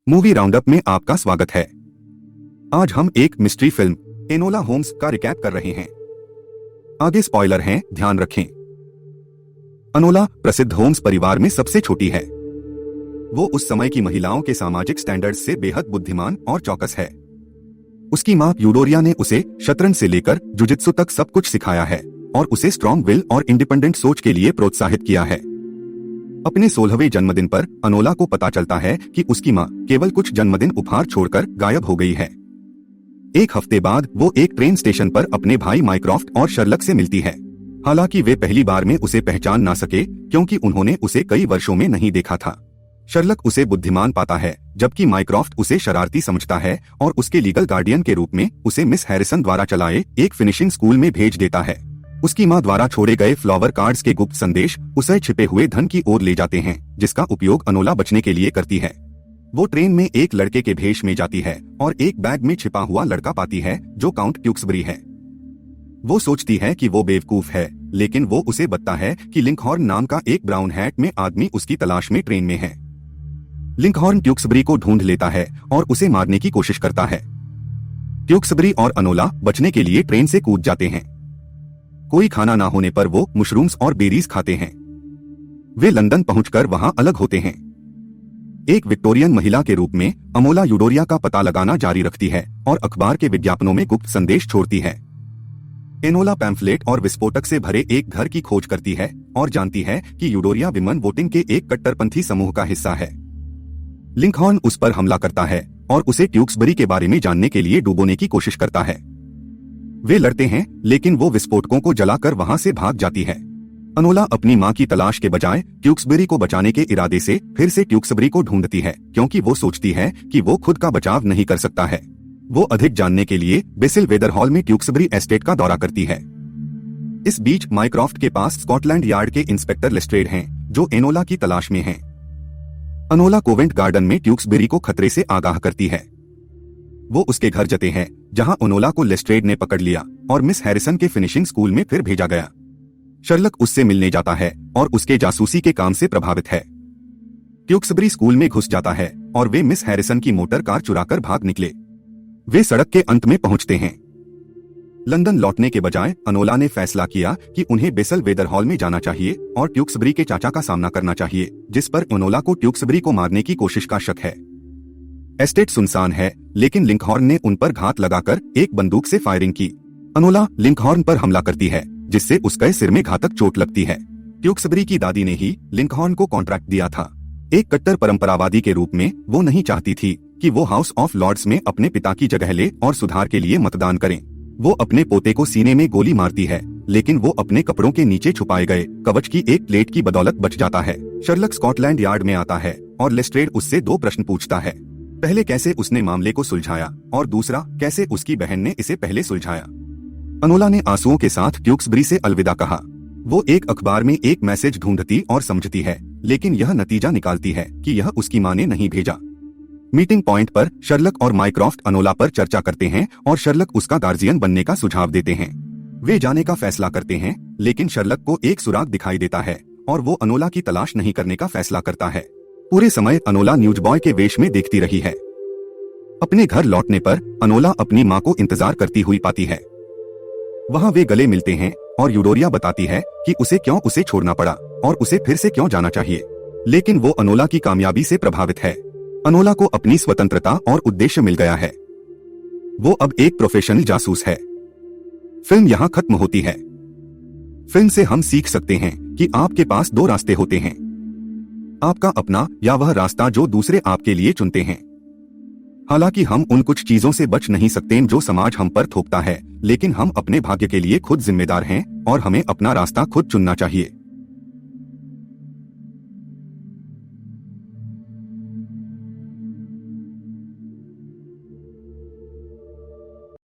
Movie roundup में आपका स्वागत है। आज हम एक मिस्ट्री फिल्म एनोला होम्स का रिकैप कर रहे हैं। आगे स्पॉइलर हैं, ध्यान रखें। एनोला प्रसिद्ध होम्स परिवार में सबसे छोटी है। वो उस समय की महिलाओं के सामाजिक स्टैंडर्ड्स से बेहद बुद्धिमान और चौकस है। उसकी मां यूडोरिया ने उसे शतरंज से लेकर जुजित्सु तक सब कुछ सिखाया है और उसे स्ट्रॉन्ग विल और इंडिपेंडेंट सोच के लिए प्रोत्साहित किया है। अपने 16वें जन्मदिन पर एनोला को पता चलता है कि उसकी मां केवल कुछ जन्मदिन उपहार छोड़कर गायब हो गई है। एक हफ्ते बाद वो एक ट्रेन स्टेशन पर अपने भाई माइक्रॉफ्ट और शर्लक से मिलती है। हालांकि वे पहली बार में उसे पहचान ना सके क्योंकि उन्होंने उसे कई वर्षों में नहीं देखा था। शर्लक उसे बुद्धिमान पाता है जबकि माइक्रॉफ्ट उसे शरारती समझता है और उसके लीगल गार्डियन के रूप में उसे मिस हैरिसन द्वारा चलाए एक फिनिशिंग स्कूल में भेज देता है। उसकी मां द्वारा छोड़े गए फ्लावर कार्ड्स के गुप्त संदेश उसे छिपे हुए धन की ओर ले जाते हैं, जिसका उपयोग एनोला बचने के लिए करती है। वो ट्रेन में एक लड़के के भेष में जाती है और एक बैग में छिपा हुआ लड़का पाती है जो काउंट ट्यूक्सबरी है। वो सोचती है कि वो बेवकूफ है, लेकिन वो उसे बताता है कि लिंकहॉर्न नाम का एक ब्राउन हैट में आदमी उसकी तलाश में ट्रेन में है। लिंकहॉर्न ट्यूक्सबरी को ढूंढ लेता है और उसे मारने की कोशिश करता है। ट्यूक्सबरी और एनोला बचने के लिए ट्रेन से कूद जाते हैं। कोई खाना ना होने पर वो मशरूम्स और बेरीज खाते हैं। वे लंदन पहुंचकर वहां अलग होते हैं। एक विक्टोरियन महिला के रूप में एनोला यूडोरिया का पता लगाना जारी रखती है और अखबार के विज्ञापनों में गुप्त संदेश छोड़ती है। एनोला पैम्फलेट और विस्फोटक से भरे एक घर की खोज करती है और जानती है कि यूडोरिया विमन वोटिंग के एक कट्टरपंथी समूह का हिस्सा है। लिंकहॉर्न उस पर हमला करता है और उसे ट्यूक्सबरी के बारे में जानने के लिए डुबोने की कोशिश करता है। वे लड़ते हैं, लेकिन वो विस्फोटकों को जलाकर वहां से भाग जाती है। एनोला अपनी मां की तलाश के बजाय ट्यूक्सबरी को बचाने के इरादे से फिर से ट्यूक्सबरी को ढूंढती है क्योंकि वो सोचती है कि वो खुद का बचाव नहीं कर सकता है। वो अधिक जानने के लिए बेसिल वेदरहॉल में ट्यूक्सबरी एस्टेट का दौरा करती है। इस बीच माइक्रॉफ्ट के पास स्कॉटलैंड यार्ड के इंस्पेक्टर लेस्ट्रेड हैं, जो एनोला की तलाश में हैं। एनोला कोवेंट गार्डन में ट्यूक्सबरी को खतरे से आगाह करती है। वो उसके घर जाते हैं जहां एनोला को लेस्ट्रेड ने पकड़ लिया और मिस हैरिसन के फिनिशिंग स्कूल में फिर भेजा गया। शर्लक उससे मिलने जाता है और उसके जासूसी के काम से प्रभावित है। ट्यूक्सबरी स्कूल में घुस जाता है और वे मिस हैरिसन की मोटर कार चुराकर भाग निकले। वे सड़क के अंत में पहुंचते हैं। लंदन लौटने के बजाय एनोला ने फैसला किया कि उन्हें बेसल वेदरहॉल में जाना चाहिए और ट्यूक्सबरी के चाचा का सामना करना चाहिए, जिस पर एनोला को ट्यूक्सबरी को मारने की कोशिश का शक है। एस्टेट सुनसान है, लेकिन लिंकहॉर्न ने उन पर घात लगाकर एक बंदूक से फायरिंग की। एनोला लिंकहॉर्न पर हमला करती है, जिससे उसके सिर में घातक चोट लगती है। ट्यूक्सबरी की दादी ने ही लिंकहॉर्न को कॉन्ट्रैक्ट दिया था। एक कट्टर परंपरावादी के रूप में वो नहीं चाहती थी कि वो हाउस ऑफ लॉर्ड्स में अपने पिता की जगह ले और सुधार के लिए मतदान करें। वो अपने पोते को सीने में गोली मारती है, लेकिन वो अपने कपड़ों के नीचे छुपाए गए कवच की एक प्लेट की बदौलत बच जाता है। शर्लक स्कॉटलैंड यार्ड में आता है और लेस्ट्रेड उससे 2 प्रश्न पूछता है। पहले, कैसे उसने मामले को सुलझाया, और दूसरा, कैसे उसकी बहन ने इसे पहले सुलझाया। एनोला ने आंसुओं के साथ ट्यूक्सबरी से अलविदा कहा। वो एक अखबार में एक मैसेज ढूंढती और समझती है, लेकिन यह नतीजा निकालती है कि यह उसकी मां ने नहीं भेजा। मीटिंग पॉइंट पर शर्लक और माइक्रॉफ्ट एनोला पर चर्चा करते हैं और शर्लक उसका गार्जियन बनने का सुझाव देते हैं। वे जाने का फैसला करते हैं, लेकिन शर्लक को एक सुराग दिखाई देता है और वो एनोला की तलाश नहीं करने का फैसला करता है। पूरे समय एनोला न्यूज़बॉय के वेश में देखती रही है। अपने घर लौटने पर एनोला अपनी मां को इंतजार करती हुई पाती है। वहां वे गले मिलते हैं और यूडोरिया बताती है कि उसे क्यों उसे छोड़ना पड़ा और उसे फिर से क्यों जाना चाहिए, लेकिन वो एनोला की कामयाबी से प्रभावित है। एनोला को अपनी स्वतंत्रता और उद्देश्य मिल गया है। वो अब एक प्रोफेशनल जासूस है। फिल्म यहाँ खत्म होती है। फिल्म से हम सीख सकते हैं कि आपके पास 2 रास्ते होते हैं, आपका अपना या वह रास्ता जो दूसरे आपके लिए चुनते हैं। हालांकि हम उन कुछ चीजों से बच नहीं सकते जो समाज हम पर थोपता है, लेकिन हम अपने भाग्य के लिए खुद जिम्मेदार हैं और हमें अपना रास्ता खुद चुनना चाहिए।